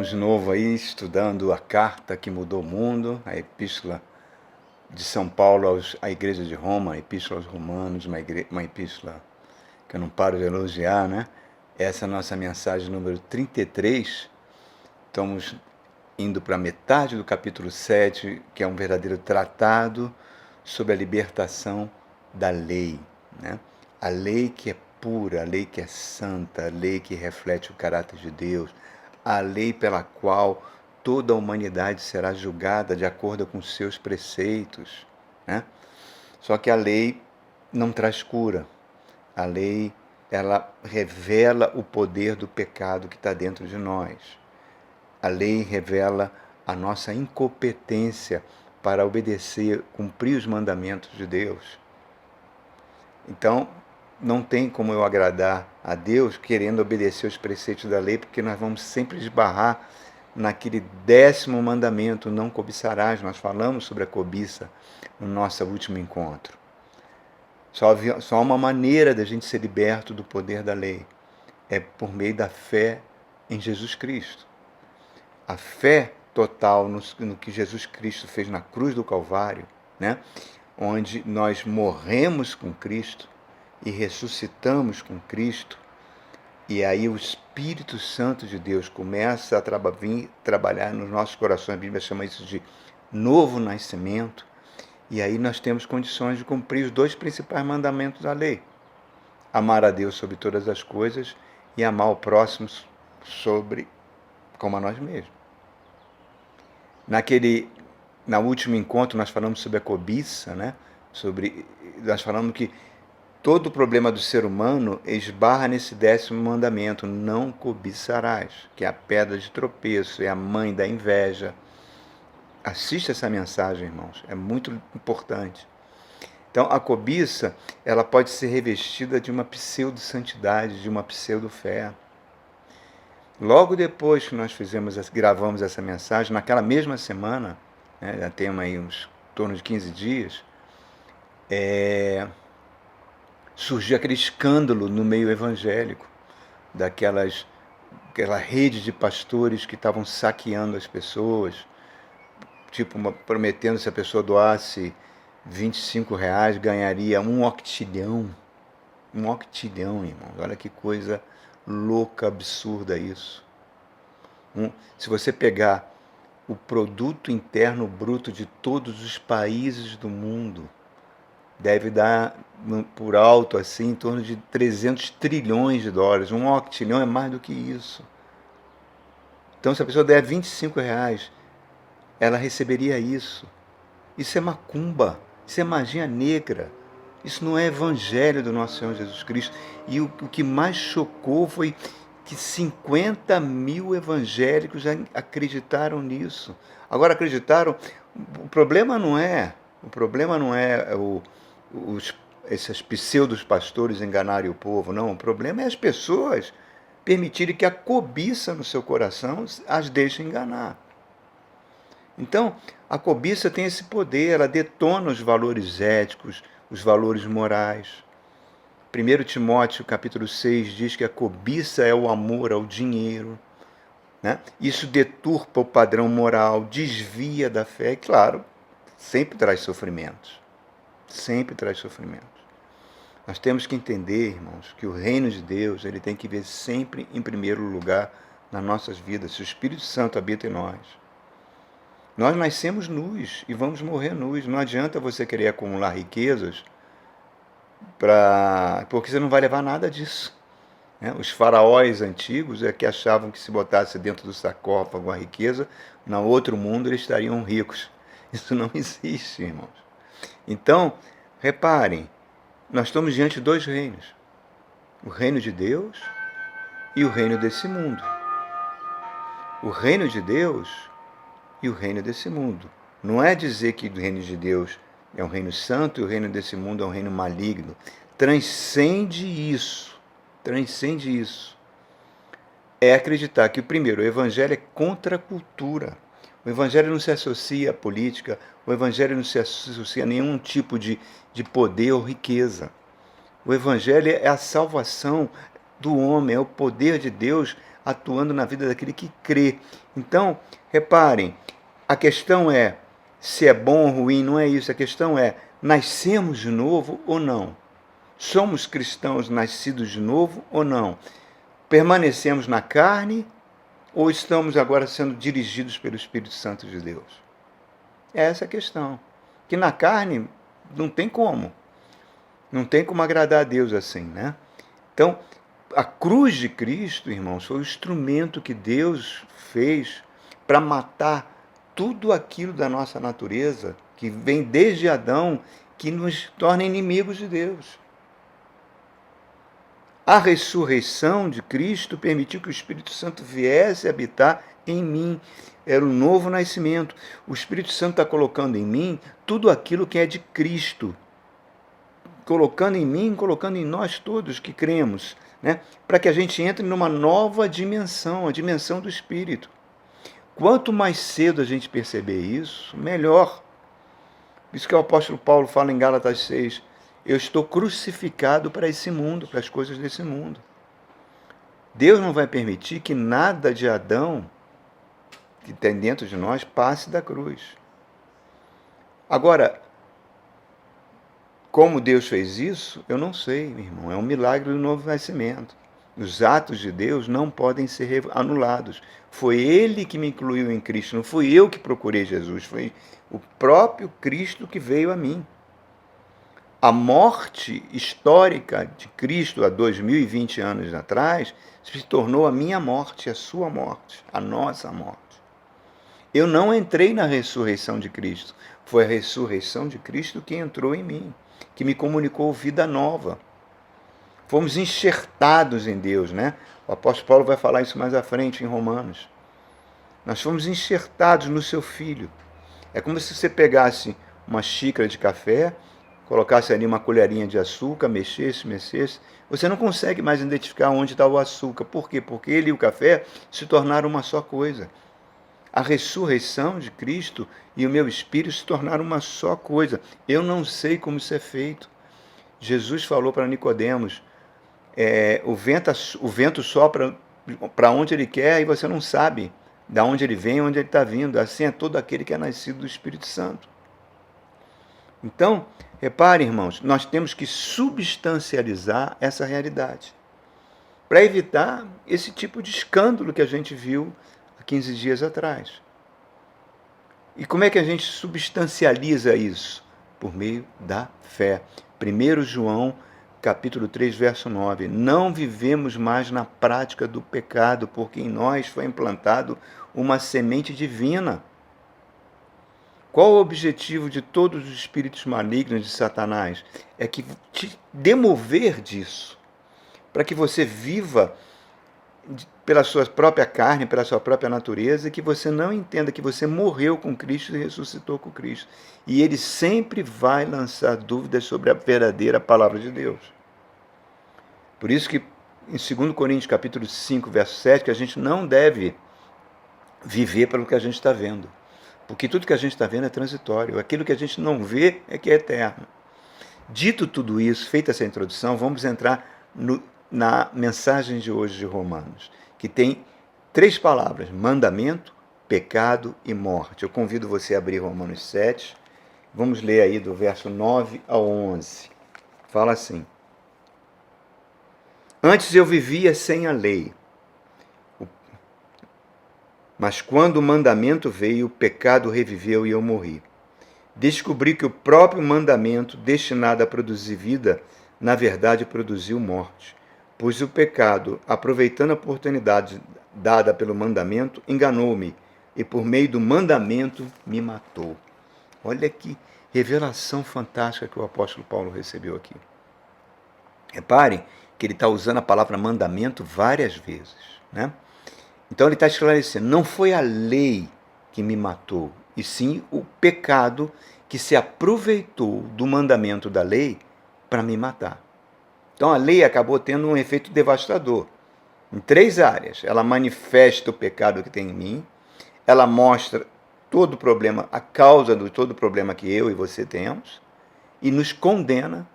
Estamos de novo aí estudando a carta que mudou o mundo, a epístola de São Paulo à Igreja de Roma, a epístola aos Romanos, uma epístola que eu não paro de elogiar, né? Essa é a nossa mensagem número 33. Estamos indo para a metade do capítulo 7, que é um verdadeiro tratado sobre a libertação da lei, né? A lei que é pura, a lei que é santa, a lei que reflete o caráter de Deus, a lei pela qual toda a humanidade será julgada de acordo com os seus preceitos, né? Só que a lei não traz cura. A lei, ela revela o poder do pecado que está dentro de nós. A lei revela a nossa incompetência para obedecer, cumprir os mandamentos de Deus. Então, não tem como eu agradar a Deus querendo obedecer os preceitos da lei, porque nós vamos sempre esbarrar naquele 10º mandamento, não cobiçarás. Nós falamos sobre a cobiça no nosso último encontro. Só há uma maneira da gente ser liberto do poder da lei, é por meio da fé em Jesus Cristo. A fé total no que Jesus Cristo fez na cruz do Calvário, né? Onde nós morremos com Cristo e ressuscitamos com Cristo, e aí o Espírito Santo de Deus começa a trabalhar nos nossos corações. A Bíblia chama isso de novo nascimento, e aí nós temos condições de cumprir os 2 principais mandamentos da lei: amar a Deus sobre todas as coisas e amar o próximo como a nós mesmos. No último encontro nós falamos sobre a cobiça, né? Nós falamos que todo o problema do ser humano esbarra nesse 10º mandamento: não cobiçarás, que é a pedra de tropeço, é a mãe da inveja. Assista essa mensagem, irmãos, é muito importante. Então, a cobiça, ela pode ser revestida de uma pseudo-santidade, de uma pseudo-fé. Logo depois que nós gravamos essa mensagem, naquela mesma semana, né, já tem aí em torno de 15 dias, surgiu aquele escândalo no meio evangélico, aquela rede de pastores que estavam saqueando as pessoas, prometendo, se a pessoa doasse R$ 25, ganharia 1 octilhão. 1 octilhão, irmão. Olha que coisa louca, absurda isso. Se você pegar o produto interno bruto de todos os países do mundo, deve dar, por alto, assim, em torno de 300 trilhões de dólares. 1 octilhão é mais do que isso. Então, se a pessoa der R$ 25, ela receberia isso. Isso é macumba, isso é magia negra. Isso não é evangelho do nosso Senhor Jesus Cristo. E o que mais chocou foi que 50 mil evangélicos já acreditaram nisso. Agora acreditaram, o problema não é esses pseudos pastores enganarem o povo, não. O problema é as pessoas permitirem que a cobiça no seu coração as deixe enganar. Então, a cobiça tem esse poder, ela detona os valores éticos, os valores morais. 1 Timóteo capítulo 6 diz que a cobiça é o amor ao dinheiro, né? Isso deturpa o padrão moral, desvia da fé, e claro, sempre traz sofrimentos. Sempre traz sofrimentos. Nós temos que entender, irmãos, que o reino de Deus ele tem que vir sempre em primeiro lugar nas nossas vidas. Se o Espírito Santo habita em nós, nós nascemos nus e vamos morrer nus. Não adianta você querer acumular riquezas, porque você não vai levar nada disso. Né? Os faraós antigos é que achavam que se botasse dentro do sarcófago a riqueza, no outro mundo eles estariam ricos. Isso não existe, irmãos. Então, reparem, nós estamos diante de 2 reinos. O reino de Deus e o reino desse mundo. O reino de Deus e o reino desse mundo. Não é dizer que o reino de Deus é um reino santo e o reino desse mundo é um reino maligno. Transcende isso. Transcende isso. É acreditar que, primeiro, o evangelho é contra a cultura. O evangelho não se associa à política, o evangelho não se associa a nenhum tipo de poder ou riqueza. O evangelho é a salvação do homem, é o poder de Deus atuando na vida daquele que crê. Então, reparem, a questão é se é bom ou ruim, não é isso. A questão é, nascemos de novo ou não? Somos cristãos nascidos de novo ou não? Permanecemos na carne ou estamos agora sendo dirigidos pelo Espírito Santo de Deus? É essa a questão. Que na carne não tem como. Não tem como agradar a Deus assim, né? Então, a cruz de Cristo, irmãos, foi o instrumento que Deus fez para matar tudo aquilo da nossa natureza, que vem desde Adão, que nos torna inimigos de Deus. A ressurreição de Cristo permitiu que o Espírito Santo viesse habitar em mim. Era um novo nascimento. O Espírito Santo está colocando em mim tudo aquilo que é de Cristo. Colocando em mim, colocando em nós todos que cremos, né? Para que a gente entre numa nova dimensão, a dimensão do Espírito. Quanto mais cedo a gente perceber isso, melhor. Isso que o apóstolo Paulo fala em Gálatas 6. Eu estou crucificado para esse mundo, para as coisas desse mundo. Deus não vai permitir que nada de Adão, que tem dentro de nós, passe da cruz. Agora, como Deus fez isso, eu não sei, meu irmão. É um milagre do novo nascimento. Os atos de Deus não podem ser anulados. Foi Ele que me incluiu em Cristo, não fui eu que procurei Jesus, foi o próprio Cristo que veio a mim. A morte histórica de Cristo há 2020 anos atrás se tornou a minha morte, a sua morte, a nossa morte. Eu não entrei na ressurreição de Cristo. Foi a ressurreição de Cristo que entrou em mim, que me comunicou vida nova. Fomos enxertados em Deus, né? O apóstolo Paulo vai falar isso mais à frente em Romanos. Nós fomos enxertados no seu Filho. É como se você pegasse uma xícara de café, colocasse ali uma colherinha de açúcar, mexesse. Você não consegue mais identificar onde está o açúcar. Por quê? Porque ele e o café se tornaram uma só coisa. A ressurreição de Cristo e o meu espírito se tornaram uma só coisa. Eu não sei como isso é feito. Jesus falou para Nicodemos, o vento sopra para onde ele quer e você não sabe de onde ele vem, onde ele está vindo. Assim é todo aquele que é nascido do Espírito Santo. Então, reparem, irmãos, nós temos que substancializar essa realidade para evitar esse tipo de escândalo que a gente viu há 15 dias atrás. E como é que a gente substancializa isso? Por meio da fé. 1 João, capítulo 3, verso 9. Não vivemos mais na prática do pecado, porque em nós foi implantado uma semente divina. Qual o objetivo de todos os espíritos malignos de Satanás? É que te demover disso, para que você viva pela sua própria carne, pela sua própria natureza, e que você não entenda que você morreu com Cristo e ressuscitou com Cristo. E ele sempre vai lançar dúvidas sobre a verdadeira palavra de Deus. Por isso que em 2 Coríntios capítulo 5, verso 7, que a gente não deve viver pelo que a gente está vendo. Porque tudo que a gente está vendo é transitório. Aquilo que a gente não vê é que é eterno. Dito tudo isso, feita essa introdução, vamos entrar na mensagem de hoje de Romanos, que tem 3 palavras: mandamento, pecado e morte. Eu convido você a abrir Romanos 7. Vamos ler aí do verso 9 ao 11. Fala assim: Antes eu vivia sem a lei, mas quando o mandamento veio, o pecado reviveu e eu morri. Descobri que o próprio mandamento, destinado a produzir vida, na verdade produziu morte. Pois o pecado, aproveitando a oportunidade dada pelo mandamento, enganou-me e por meio do mandamento me matou. Olha que revelação fantástica que o apóstolo Paulo recebeu aqui. Reparem que ele está usando a palavra mandamento várias vezes, né? Então ele está esclarecendo, não foi a lei que me matou, e sim o pecado que se aproveitou do mandamento da lei para me matar. Então a lei acabou tendo um efeito devastador em 3 áreas. Ela manifesta o pecado que tem em mim, ela mostra todo o problema, a causa de todo o problema que eu e você temos, e nos condena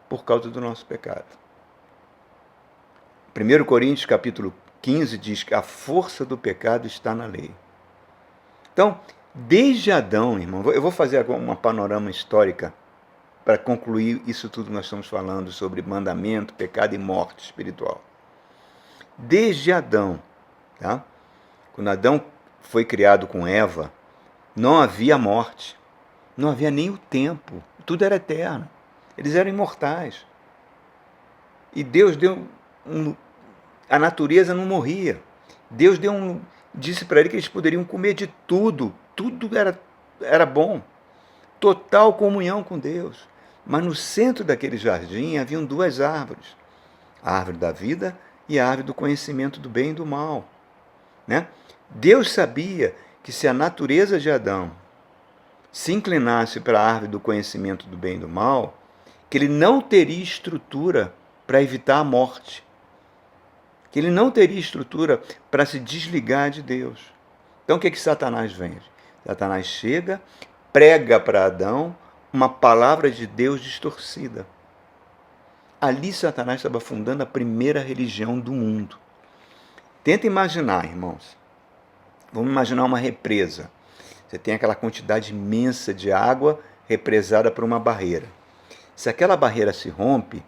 por causa do nosso pecado. 1 Coríntios capítulo 15 diz que a força do pecado está na lei. Então, desde Adão, irmão, eu vou fazer agora uma panorama histórica para concluir isso tudo que nós estamos falando sobre mandamento, pecado e morte espiritual. Desde Adão, tá? Quando Adão foi criado com Eva, não havia morte, não havia nem o tempo, tudo era eterno. Eles eram imortais. E Deus a natureza não morria. Deus disse para ele que eles poderiam comer de tudo, tudo era bom, total comunhão com Deus. Mas no centro daquele jardim haviam duas árvores, a árvore da vida e a árvore do conhecimento do bem e do mal. Né? Deus sabia que se a natureza de Adão se inclinasse para a árvore do conhecimento do bem e do mal, que ele não teria estrutura para evitar a morte, que ele não teria estrutura para se desligar de Deus. Então o que Satanás vem? Satanás chega, prega para Adão uma palavra de Deus distorcida. Ali Satanás estava fundando a primeira religião do mundo. Tenta imaginar, irmãos. Vamos imaginar uma represa. Você tem aquela quantidade imensa de água represada por uma barreira. Se aquela barreira se rompe,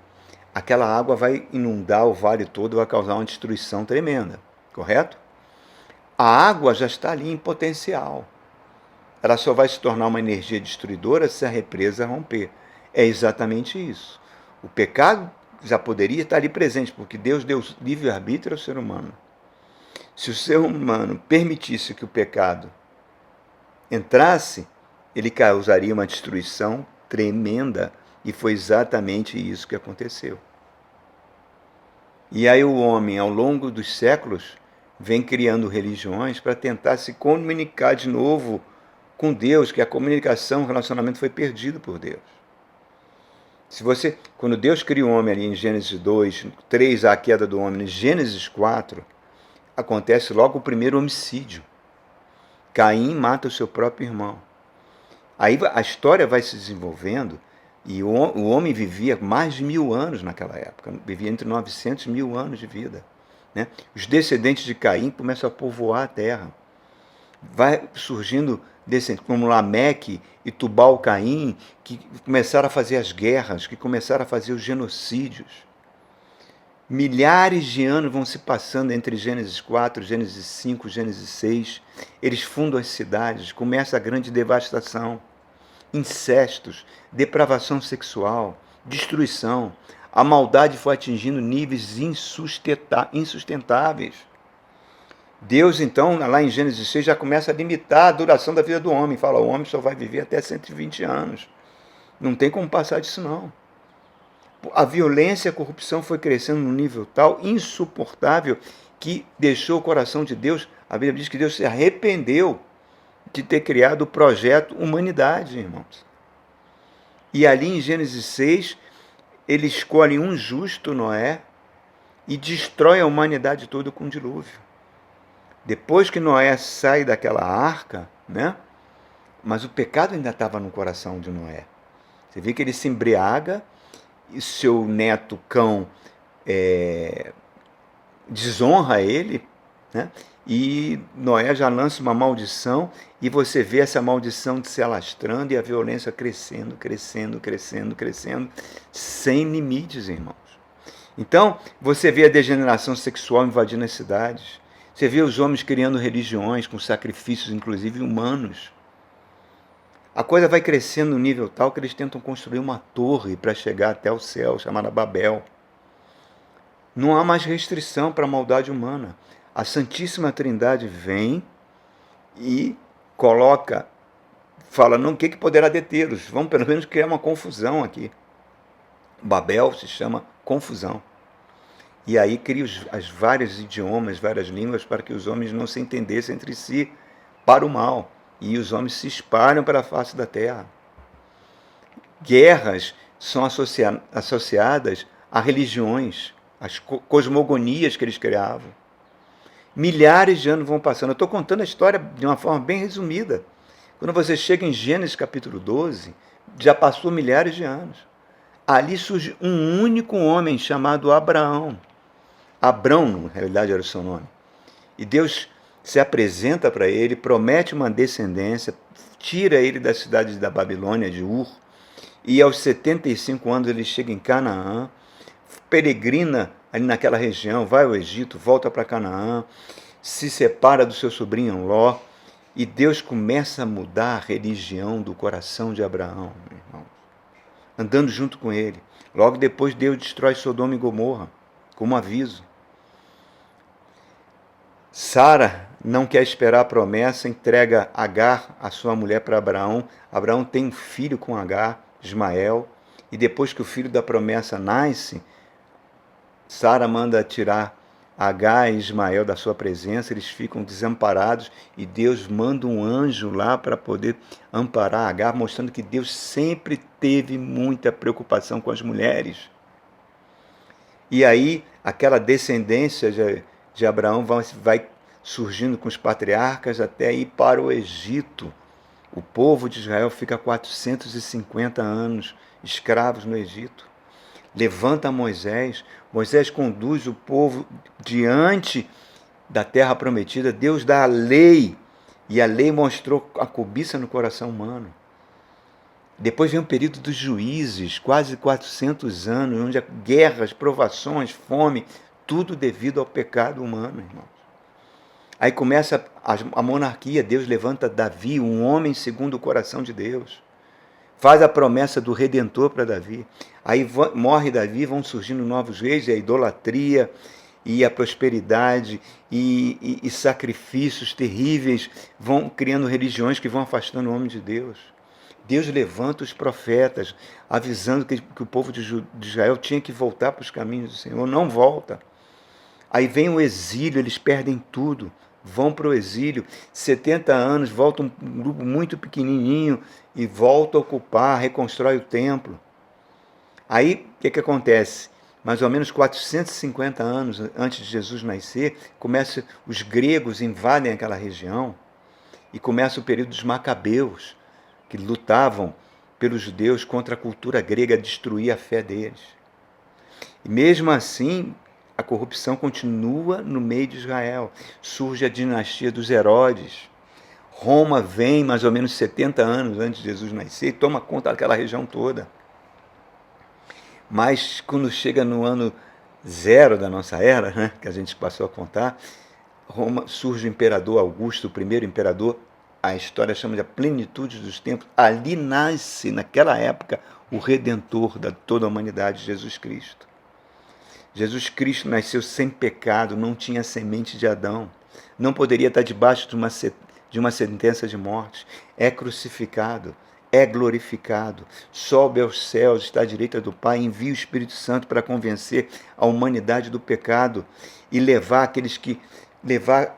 aquela água vai inundar o vale todo, vai causar uma destruição tremenda, correto? A água já está ali em potencial. Ela só vai se tornar uma energia destruidora se a represa romper. É exatamente isso. O pecado já poderia estar ali presente, porque Deus deu livre-arbítrio ao ser humano. Se o ser humano permitisse que o pecado entrasse, ele causaria uma destruição tremenda. E foi exatamente isso que aconteceu. E aí o homem, ao longo dos séculos, vem criando religiões para tentar se comunicar de novo com Deus, que a comunicação, o relacionamento foi perdido por Deus. Quando Deus cria o homem ali em Gênesis 2, 3, a queda do homem, em Gênesis 4, acontece logo o primeiro homicídio. Caim mata o seu próprio irmão. Aí a história vai se desenvolvendo. E o homem vivia mais de 1000 anos naquela época, vivia entre 900 e 1000 anos de vida. Né? Os descendentes de Caim começam a povoar a terra. Vai surgindo descendentes como Lameque e Tubal-Caim, que começaram a fazer as guerras, que começaram a fazer os genocídios. Milhares de anos vão se passando entre Gênesis 4, Gênesis 5, Gênesis 6. Eles fundam as cidades, começa a grande devastação. Incestos, depravação sexual, destruição. A maldade foi atingindo níveis insustentáveis. Deus, então, lá em Gênesis 6, já começa a limitar a duração da vida do homem. Fala, o homem só vai viver até 120 anos. Não tem como passar disso, não. A violência e a corrupção foi crescendo num nível tal, insuportável, que deixou o coração de Deus. A Bíblia diz que Deus se arrependeu de ter criado o projeto humanidade, irmãos. E ali em Gênesis 6, ele escolhe um justo, Noé, e destrói a humanidade toda com um dilúvio. Depois que Noé sai daquela arca, né? Mas o pecado ainda estava no coração de Noé. Você vê que ele se embriaga, e seu neto Cão desonra ele, né? E Noé já lança uma maldição, e você vê essa maldição se alastrando e a violência crescendo, crescendo, crescendo, crescendo, sem limites, irmãos. Então, você vê a degeneração sexual invadindo as cidades, você vê os homens criando religiões com sacrifícios, inclusive humanos. A coisa vai crescendo no nível tal que eles tentam construir uma torre para chegar até o céu, chamada Babel. Não há mais restrição para a maldade humana. A Santíssima Trindade vem e fala, não, o que poderá detê-los? Vamos pelo menos criar uma confusão aqui. Babel se chama confusão. E aí cria as vários idiomas, várias línguas, para que os homens não se entendessem entre si para o mal. E os homens se espalham para a face da terra. Guerras são associadas a religiões, as cosmogonias que eles criavam. Milhares de anos vão passando. Eu estou contando a história de uma forma bem resumida. Quando você chega em Gênesis capítulo 12, já passou milhares de anos. Ali surge um único homem chamado Abraão. Abrão, na realidade, era o seu nome. E Deus se apresenta para ele, promete uma descendência, tira ele da cidade da Babilônia, de Ur, e aos 75 anos ele chega em Canaã, peregrina ali naquela região, vai ao Egito, volta para Canaã, se separa do seu sobrinho Ló, e Deus começa a mudar a religião do coração de Abraão, meu irmão, andando junto com ele. Logo depois Deus destrói Sodoma e Gomorra, como aviso. Sara não quer esperar a promessa, entrega Agar, a sua mulher, para Abraão. Abraão tem um filho com Agar, Ismael, e depois que o filho da promessa nasce, Sara manda tirar Agar e Ismael da sua presença, eles ficam desamparados e Deus manda um anjo lá para poder amparar Agar, mostrando que Deus sempre teve muita preocupação com as mulheres. E aí aquela descendência de Abraão vai surgindo com os patriarcas até ir para o Egito. O povo de Israel fica 450 anos escravos no Egito. Levanta Moisés, Moisés conduz o povo diante da terra prometida, Deus dá a lei, e a lei mostrou a cobiça no coração humano. Depois vem o período dos juízes, quase 400 anos, onde há guerras, provações, fome, tudo devido ao pecado humano, irmãos. Aí começa a monarquia, Deus levanta Davi, um homem segundo o coração de Deus. Faz a promessa do Redentor para Davi. Aí morre Davi, vão surgindo novos reis, e a idolatria, e a prosperidade, e sacrifícios terríveis, vão criando religiões que vão afastando o homem de Deus. Deus levanta os profetas, avisando que o povo de Israel tinha que voltar para os caminhos do Senhor. Não volta. Aí vem o exílio, eles perdem tudo, vão para o exílio, 70 anos, volta um grupo muito pequenininho e volta a ocupar, reconstrói o templo. Aí, o que acontece? Mais ou menos 450 anos antes de Jesus nascer, os gregos invadem aquela região e começa o período dos macabeus, que lutavam pelos judeus contra a cultura grega, destruir a fé deles. E mesmo assim, a corrupção continua no meio de Israel. Surge a dinastia dos Herodes. Roma vem mais ou menos 70 anos antes de Jesus nascer e toma conta daquela região toda. Mas quando chega no ano 0 da nossa era, né, que a gente passou a contar, Roma, surge o imperador Augusto, o primeiro imperador. A história chama de a plenitude dos tempos. Ali nasce, naquela época, o Redentor de toda a humanidade, Jesus Cristo. Jesus Cristo nasceu sem pecado, não tinha semente de Adão, não poderia estar debaixo de uma sentença de morte. É crucificado, é glorificado, sobe aos céus, está à direita do Pai, envia o Espírito Santo para convencer a humanidade do pecado e levar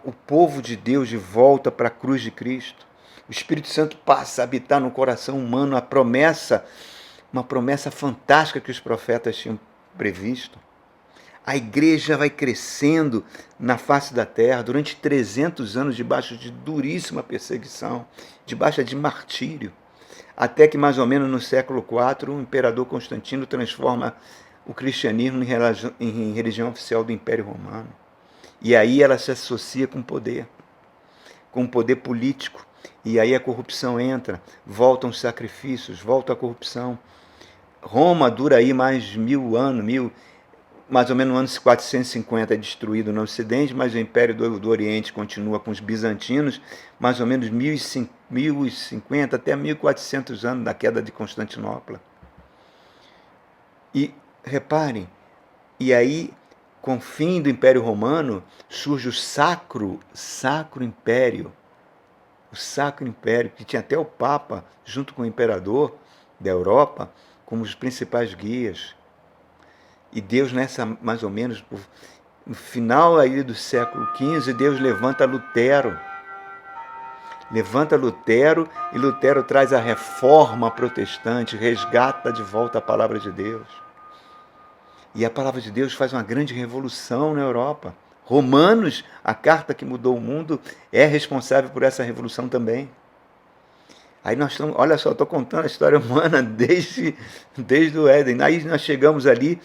o povo de Deus de volta para a cruz de Cristo. O Espírito Santo passa a habitar no coração humano uma promessa fantástica que os profetas tinham previsto. A igreja vai crescendo na face da terra durante 300 anos debaixo de duríssima perseguição, debaixo de martírio, até que mais ou menos no século IV o imperador Constantino transforma o cristianismo em religião oficial do Império Romano. E aí ela se associa com o poder político. E aí a corrupção entra, voltam os sacrifícios, volta a corrupção. Roma dura aí mais 1000 anos, mais ou menos no ano 450 é destruído no Ocidente, mas o Império do Oriente continua com os bizantinos, mais ou menos 1050 até 1400 anos da queda de Constantinopla. E reparem, e aí, com o fim do Império Romano, surge o Sacro Império. O Sacro Império, que tinha até o Papa, junto com o Imperador da Europa, como os principais guias. E Deus, mais ou menos, no final aí do século XV, Deus levanta Lutero. E Lutero traz a reforma protestante, resgata de volta a palavra de Deus. E a palavra de Deus faz uma grande revolução na Europa. Romanos, a carta que mudou o mundo, é responsável por essa revolução também. Aí nós estamos, olha só, estou contando a história humana desde o Éden. Aí nós chegamos ali,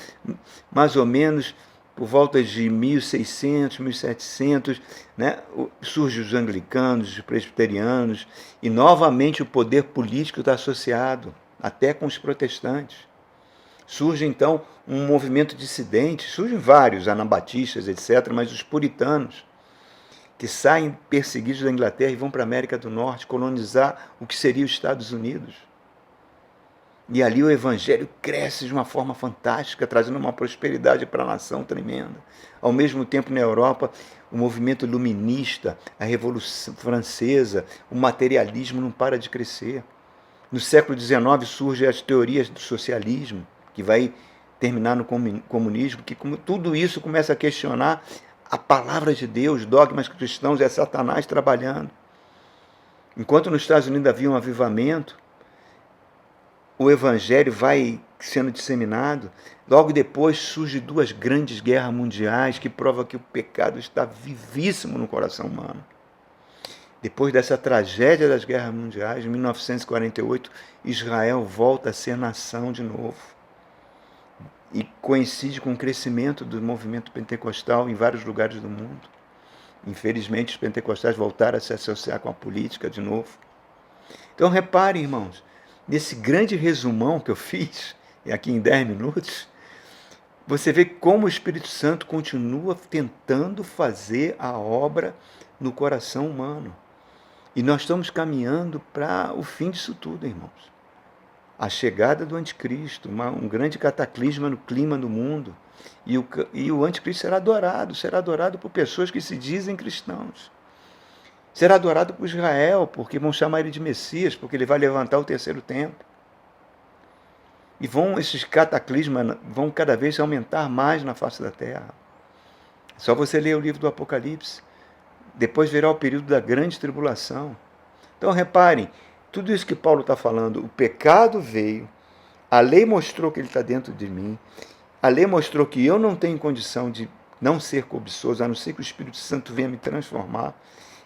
mais ou menos, por volta de 1600, 1700, né, surgem os anglicanos, os presbiterianos, e novamente o poder político está associado, até com os protestantes. Surge então um movimento dissidente, surgem vários anabatistas, etc., mas os puritanos, que saem perseguidos da Inglaterra e vão para a América do Norte colonizar o que seria os Estados Unidos. E ali o evangelho cresce de uma forma fantástica, trazendo uma prosperidade para a nação tremenda. Ao mesmo tempo, na Europa, o movimento iluminista, a Revolução Francesa, o materialismo não para de crescer. No século XIX surgem as teorias do socialismo, que vai terminar no comunismo, que tudo isso começa a questionar a palavra de Deus, dogmas cristãos, é Satanás trabalhando. Enquanto nos Estados Unidos havia um avivamento, o evangelho vai sendo disseminado, logo depois surgem duas grandes guerras mundiais que provam que o pecado está vivíssimo no coração humano. Depois dessa tragédia das guerras mundiais, em 1948, Israel volta a ser nação de novo. E coincide com o crescimento do movimento pentecostal em vários lugares do mundo. Infelizmente, os pentecostais voltaram a se associar com a política de novo. Então, reparem, irmãos, nesse grande resumão que eu fiz, aqui em 10 minutos, você vê como o Espírito Santo continua tentando fazer a obra no coração humano. E nós estamos caminhando para o fim disso tudo, irmãos. A chegada do anticristo, um grande cataclisma no clima do mundo. E o anticristo será adorado por pessoas que se dizem cristãos. Será adorado por Israel, porque vão chamar ele de Messias, porque ele vai levantar o terceiro templo. E esses cataclismas vão cada vez aumentar mais na face da terra. Só você ler o livro do Apocalipse. Depois virá o período da grande tribulação. Então reparem, tudo isso que Paulo está falando, o pecado veio, a lei mostrou que ele está dentro de mim, a lei mostrou que eu não tenho condição de não ser cobiçoso, a não ser que o Espírito Santo venha me transformar.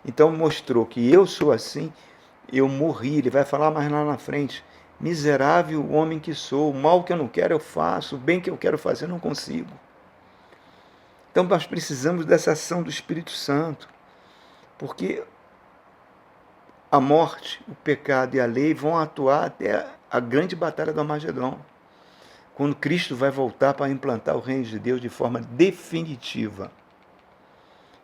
Então mostrou que eu sou assim, eu morri. Ele vai falar mais lá na frente: miserável homem que sou, o mal que eu não quero eu faço, o bem que eu quero fazer eu não consigo. Então nós precisamos dessa ação do Espírito Santo, porque a morte, o pecado e a lei vão atuar até a grande batalha do Armagedon, quando Cristo vai voltar para implantar o reino de Deus de forma definitiva.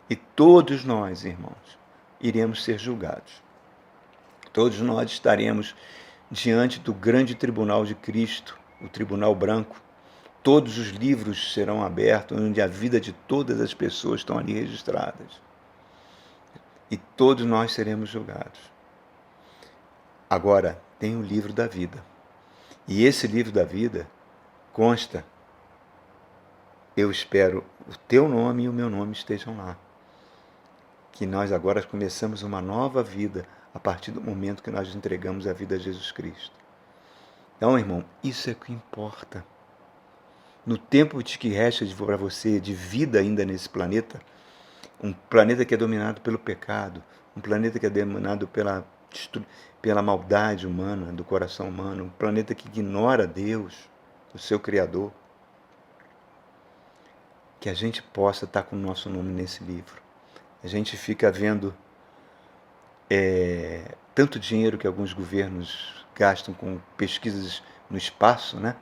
E todos nós, irmãos, iremos ser julgados. Todos nós estaremos diante do grande tribunal de Cristo, o tribunal branco. Todos os livros serão abertos, onde a vida de todas as pessoas estão ali registradas. E todos nós seremos julgados. Agora, tem o livro da vida. E esse livro da vida consta: eu espero o teu nome e o meu nome estejam lá. Que nós agora começamos uma nova vida a partir do momento que nós entregamos a vida a Jesus Cristo. Então, irmão, isso é o que importa. No tempo que resta para você de vida ainda nesse planeta, um planeta que é dominado pelo pecado, um planeta que é dominado pela maldade humana, do coração humano, um planeta que ignora Deus, o seu Criador, que a gente possa estar com o nosso nome nesse livro. A gente fica vendo tanto dinheiro que alguns governos gastam com pesquisas no espaço, né?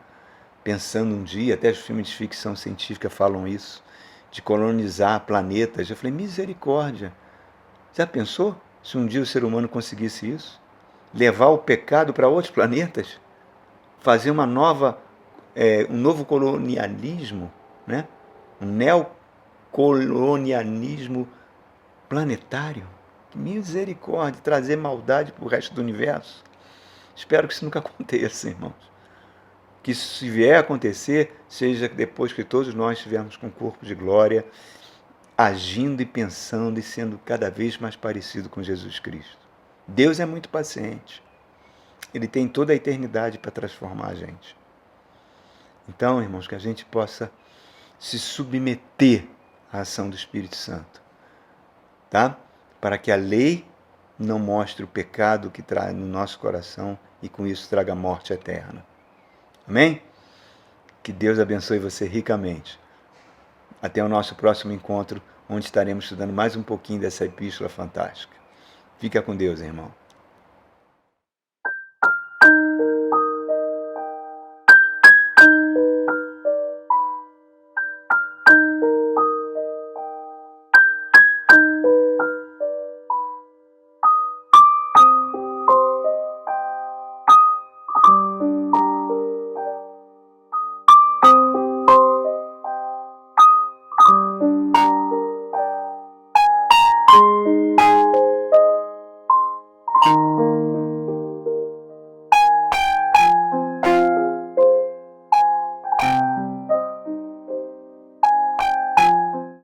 Pensando um dia, até os filmes de ficção científica falam isso, de colonizar planetas. Eu falei, misericórdia, já pensou se um dia o ser humano conseguisse isso? Levar o pecado para outros planetas? Fazer um novo colonialismo, né? Um neocolonialismo planetário? Misericórdia, trazer maldade para o resto do universo? Espero que isso nunca aconteça, irmãos. Que isso, se vier a acontecer, seja depois que todos nós estivermos com o corpo de glória, agindo e pensando e sendo cada vez mais parecido com Jesus Cristo. Deus é muito paciente. Ele tem toda a eternidade para transformar a gente. Então, irmãos, que a gente possa se submeter à ação do Espírito Santo, tá? Para que a lei não mostre o pecado que traz no nosso coração e com isso traga morte eterna. Amém? Que Deus abençoe você ricamente. Até o nosso próximo encontro, onde estaremos estudando mais um pouquinho dessa epístola fantástica. Fica com Deus, irmão.